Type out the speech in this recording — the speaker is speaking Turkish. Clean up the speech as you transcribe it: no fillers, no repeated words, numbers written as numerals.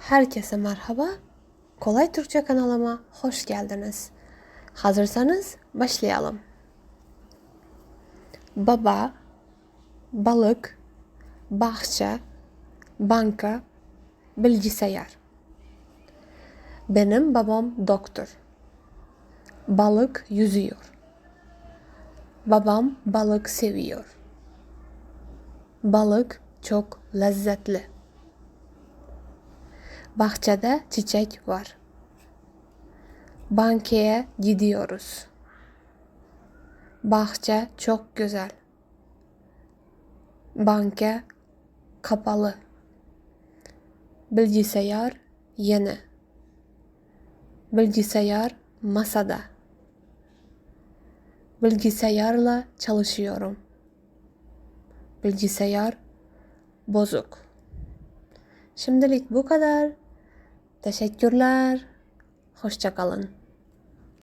Herkese merhaba. Kolay Türkçe kanalıma hoş geldiniz. Hazırsanız başlayalım. Baba, balık, bahçe, banka, bilgisayar. Benim babam doktor. Balık yüzüyor. Babam balık seviyor. Balık çok lezzetli. Bahçede çiçek var. Bankaya gidiyoruz. Bahçe çok güzel. Banka kapalı. Bilgisayar yeni. Bilgisayar masada. Bilgisayarla çalışıyorum. Bilgisayar bozuk. Şimdilik bu kadar. Teşekkürler. Hoşça kalın.